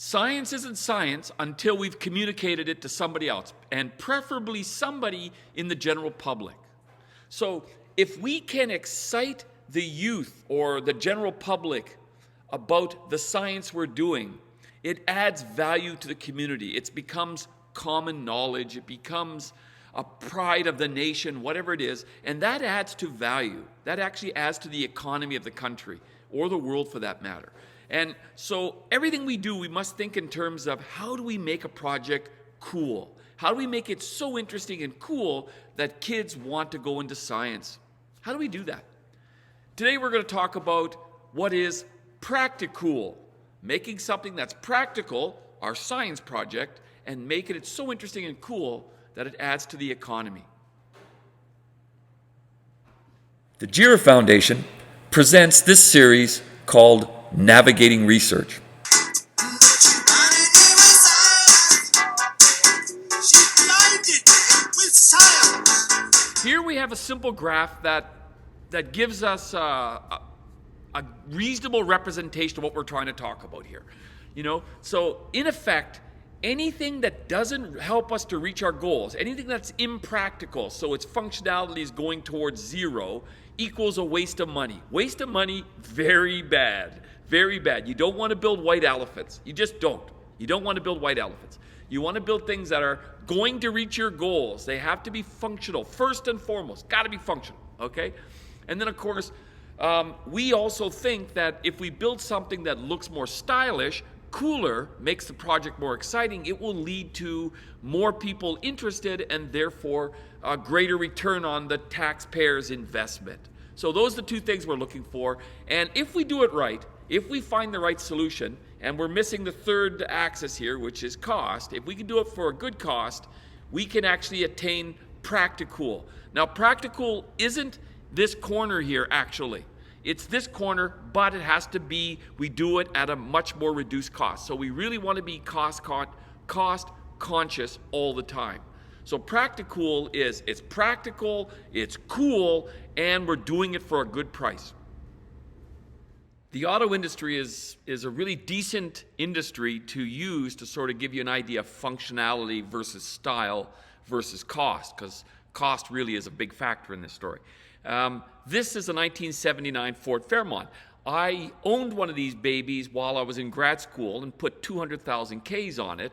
Science isn't science until we've communicated it to somebody else, and preferably somebody in the general public. So if we can excite the youth or the general public about the science we're doing, it adds value to the community. It becomes common knowledge. It becomes a pride of the nation, whatever it is, and that adds to value. That actually adds to the economy of the country, or the world for that matter. And so everything we do, we must think in terms of how do we make a project cool? How do we make it so interesting and cool that kids want to go into science? How do we do that? Today we're going to talk about what is Practicool, making something that's practical, our science project, and making it so interesting and cool that it adds to the economy. The GERA Foundation presents this series called Navigating Research. Here we have a simple graph that gives us a reasonable representation of what we're trying to talk about here. So in effect, anything that doesn't help us to reach our goals, anything that's impractical, so its functionality is going towards zero, equals a waste of money. Waste of money, very bad. Very bad. You don't want to build white elephants. You just don't. You don't want to build white elephants. You want to build things that are going to reach your goals. They have to be functional, first and foremost. Got to be functional, okay? And then, of course, we also think that if we build something that looks more stylish, cooler, makes the project more exciting, it will lead to more people interested and therefore a greater return on the taxpayer's investment. So those are the two things we're looking for. And if we do it right, if we find the right solution, and we're missing the third axis here, which is cost, if we can do it for a good cost, we can actually attain Practicool. Now, Practicool isn't this corner here, actually. It's this corner, but it has to be, we do it at a much more reduced cost. So we really want to be cost conscious all the time. So Practicool is, it's practical, it's cool, and we're doing it for a good price. The auto industry is a really decent industry to use to sort of give you an idea of functionality versus style versus cost, because cost really is a big factor in this story. This is a 1979 Ford Fairmont. I owned one of these babies while I was in grad school and put 200,000 Ks on it.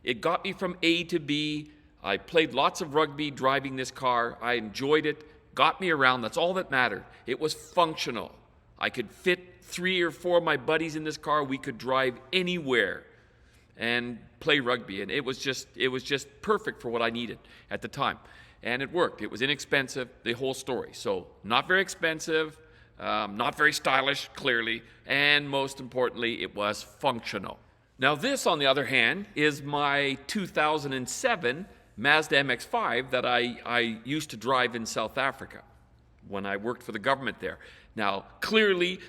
It got me from A to B. I played lots of rugby driving this car. I enjoyed it, got me around. That's all that mattered. It was functional. I could fit 3 or 4 of my buddies in this car. We could drive anywhere and play rugby. And it was just perfect for what I needed at the time. And it worked. It was inexpensive, the whole story. So not very expensive, not very stylish, clearly, and most importantly, it was functional. Now this, on the other hand, is my 2007 Mazda MX-5 that I used to drive in South Africa when I worked for the government there. Now, clearly,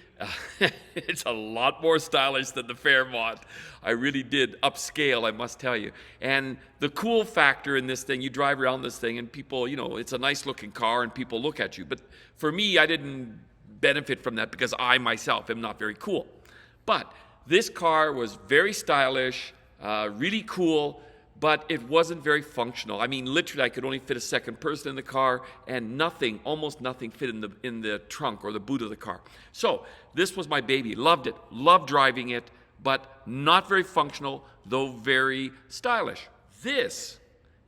it's a lot more stylish than the Fairmont. I really did upscale, I must tell you. And the cool factor in this thing, you drive around this thing and people, it's a nice looking car and people look at you. But for me, I didn't benefit from that because I myself am not very cool. But this car was very stylish, really cool, but it wasn't very functional. I mean, literally, I could only fit a second person in the car, and nothing, almost nothing, fit in the trunk or the boot of the car. So this was my baby. Loved it. Loved driving it, but not very functional, though very stylish. This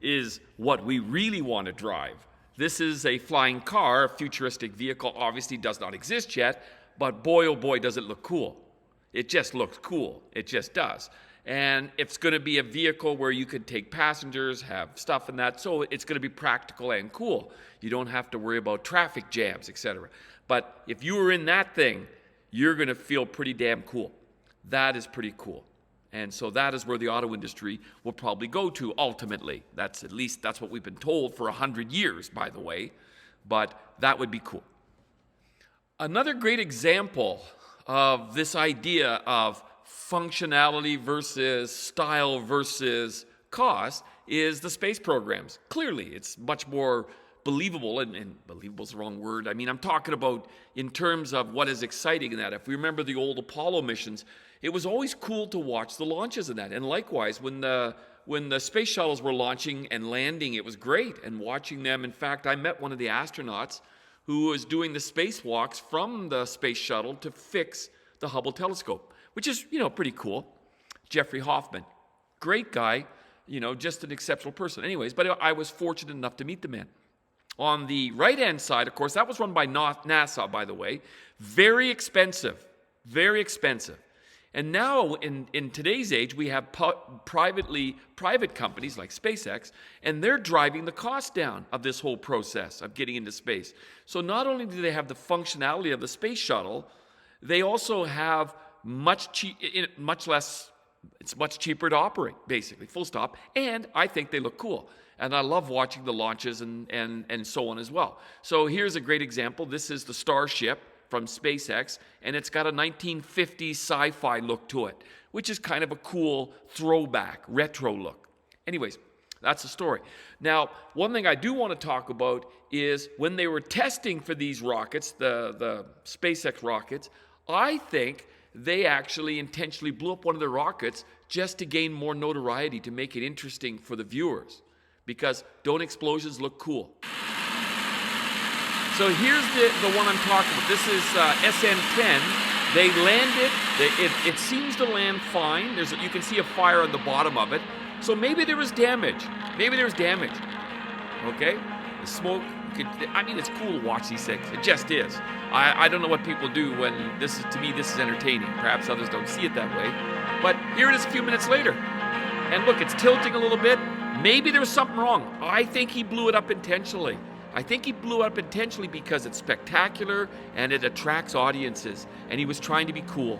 is what we really want to drive. This is a flying car, a futuristic vehicle. Obviously does not exist yet, but boy, oh boy, does it look cool. It just looks cool. It just does. And it's going to be a vehicle where you could take passengers, have stuff and that, so it's going to be practical and cool. You don't have to worry about traffic jams, etc. But if you were in that thing, you're going to feel pretty damn cool. That is pretty cool. And so that is where the auto industry will probably go to ultimately. That's what we've been told for 100 years, by the way. But that would be cool. Another great example of this idea of functionality versus style versus cost is the space programs. Clearly, it's much more believable, and believable is the wrong word. I mean, I'm talking about in terms of what is exciting in that. If we remember the old Apollo missions, it was always cool to watch the launches of that. And likewise, when the space shuttles were launching and landing, it was great. And watching them, in fact, I met one of the astronauts who was doing the spacewalks from the space shuttle to fix the Hubble telescope, which is, pretty cool. Jeffrey Hoffman, great guy, just an exceptional person. Anyways, but I was fortunate enough to meet the man. On the right-hand side, of course, that was run by NASA, by the way. Very expensive, very expensive. And now, in today's age, we have private companies like SpaceX, and they're driving the cost down of this whole process of getting into space. So not only do they have the functionality of the space shuttle, they also have it's much cheaper to operate, basically, full stop. And I think they look cool. And I love watching the launches and so on as well. So here's a great example. This is the Starship from SpaceX, and it's got a 1950s sci-fi look to it, which is kind of a cool throwback, retro look. Anyways, that's the story. Now, one thing I do want to talk about is when they were testing for these rockets, the SpaceX rockets, I think they actually intentionally blew up one of their rockets just to gain more notoriety, to make it interesting for the viewers, because don't explosions look cool? So here's the one I'm talking about. This is SN10. They landed. It seems to land fine. You can see a fire on the bottom of it. So maybe there was damage. Okay? The smoke. It's cool to watch these things. It just is. I don't know what people do when to me, this is entertaining. Perhaps others don't see it that way. But here it is a few minutes later. And look, it's tilting a little bit. Maybe there was something wrong. I think he blew it up intentionally. Because it's spectacular and it attracts audiences, and he was trying to be cool.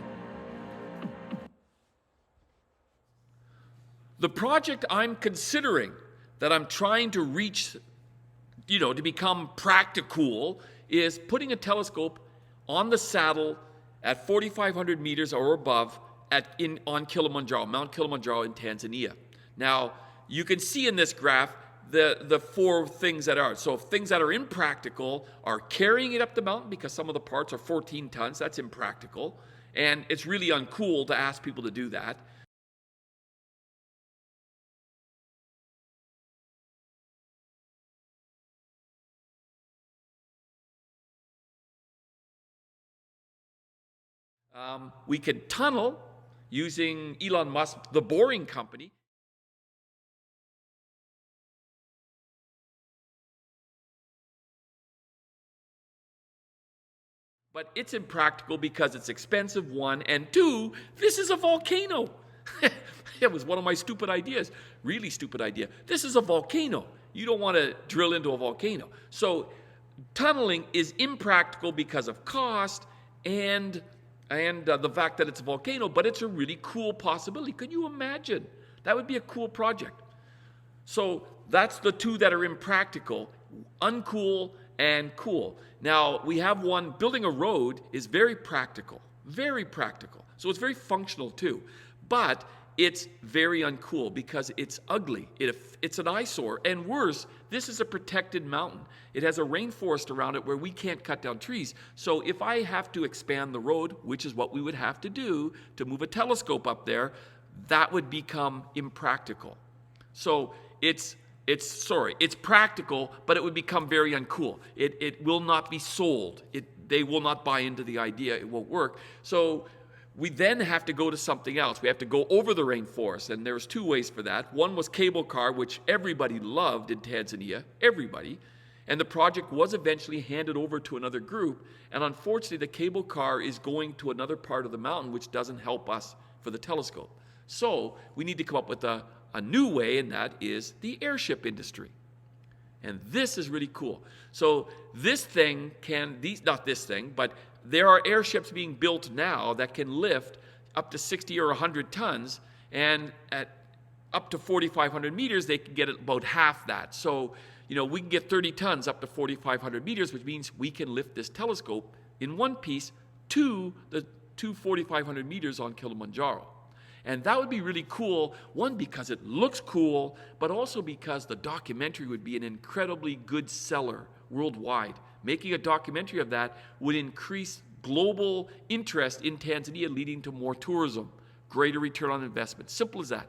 The project I'm considering, that I'm trying to reach, to become practical, is putting a telescope on the saddle at 4,500 meters or above on Kilimanjaro, Mount Kilimanjaro in Tanzania. Now, you can see in this graph the four things that are. So things that are impractical are carrying it up the mountain, because some of the parts are 14 tons. That's impractical. And it's really uncool to ask people to do that. We can tunnel using Elon Musk, the Boring Company. But it's impractical because it's expensive, one, and two, this is a volcano. It was one of my stupid ideas, really stupid idea. This is a volcano. You don't want to drill into a volcano. So tunneling is impractical because of cost and the fact that it's a volcano, but it's a really cool possibility. Could you imagine? That would be a cool project. So that's the two that are impractical, uncool and cool. Now, we have one, building a road is very practical. So it's very functional too. But it's very uncool because it's ugly. It's an eyesore. And worse, this is a protected mountain. It has a rainforest around it where we can't cut down trees. So if I have to expand the road, which is what we would have to do to move a telescope up there, that would become impractical. So it's practical, but it would become very uncool. It will not be sold. They will not buy into the idea. It won't work. So we then have to go to something else. We have to go over the rainforest, and there's two ways for that. One was cable car, which everybody loved in Tanzania, everybody. And the project was eventually handed over to another group. And unfortunately, the cable car is going to another part of the mountain, which doesn't help us for the telescope. So we need to come up with a new way, and that is the airship industry. And this is really cool. So this thing not this thing, but there are airships being built now that can lift up to 60 or 100 tons, and at up to 4,500 meters, they can get about half that. So, we can get 30 tons up to 4,500 meters, which means we can lift this telescope in one piece to 4,500 meters on Kilimanjaro. And that would be really cool, one, because it looks cool, but also because the documentary would be an incredibly good seller worldwide. Making a documentary of that would increase global interest in Tanzania, leading to more tourism, greater return on investment. Simple as that.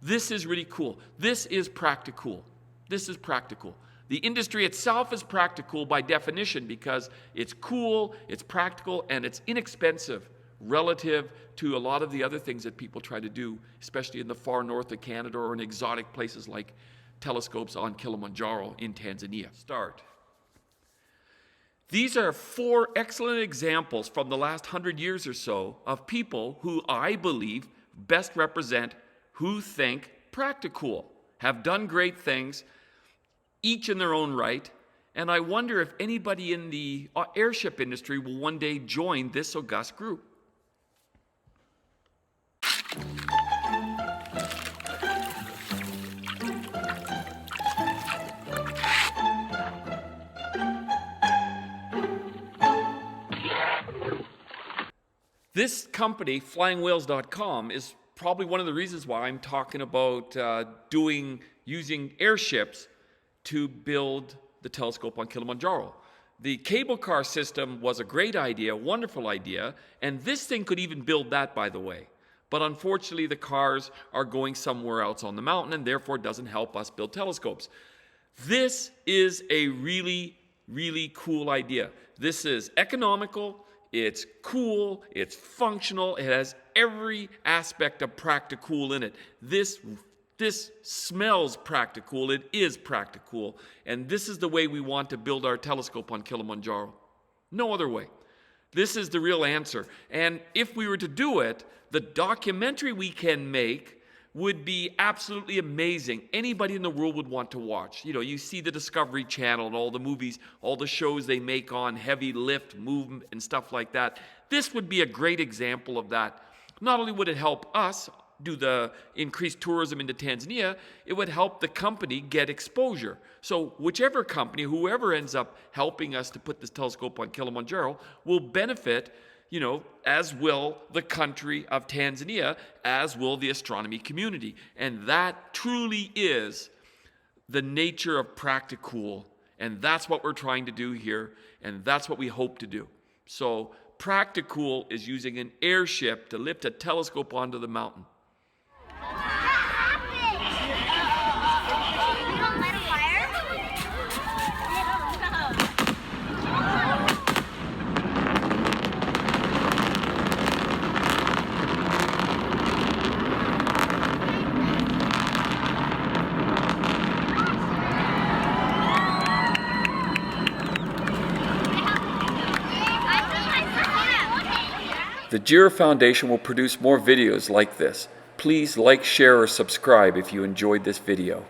This is really cool. This is Practicool. This is Practicool. The industry itself is practical by definition because it's cool, it's practical, and it's inexpensive relative to a lot of the other things that people try to do, especially in the far north of Canada or in exotic places like telescopes on Kilimanjaro in Tanzania. Start. These are 4 excellent examples from the last 100 years or so of people who I believe best represent who think Practicool, have done great things, each in their own right, and I wonder if anybody in the airship industry will one day join this august group. This company, flyingwhales.com, is probably one of the reasons why I'm talking about using airships to build the telescope on Kilimanjaro. The cable car system was a great idea, wonderful idea, and this thing could even build that, by the way. But unfortunately, the cars are going somewhere else on the mountain and therefore doesn't help us build telescopes. This is a really, really cool idea. This is economical, it's cool, it's functional, it has every aspect of Practicool in it. This smells Practicool, it is Practicool, and this is the way we want to build our telescope on Kilimanjaro. No other way. This is the real answer. And if we were to do it, the documentary we can make would be absolutely amazing. Anybody in the world would want to watch. You know, you see the Discovery Channel and all the movies, all the shows they make on heavy lift, movement, and stuff like that. This would be a great example of that. Not only would it help us do the increased tourism into Tanzania, it would help the company get exposure. So whichever company, whoever ends up helping us to put this telescope on Kilimanjaro will benefit, you know, as will the country of Tanzania, as will the astronomy community. And that truly is the nature of Practicool. And that's what we're trying to do here, and that's what we hope to do. So Practicool is using an airship to lift a telescope onto the mountain. The GERA Foundation will produce more videos like this. Please like, share, or subscribe if you enjoyed this video.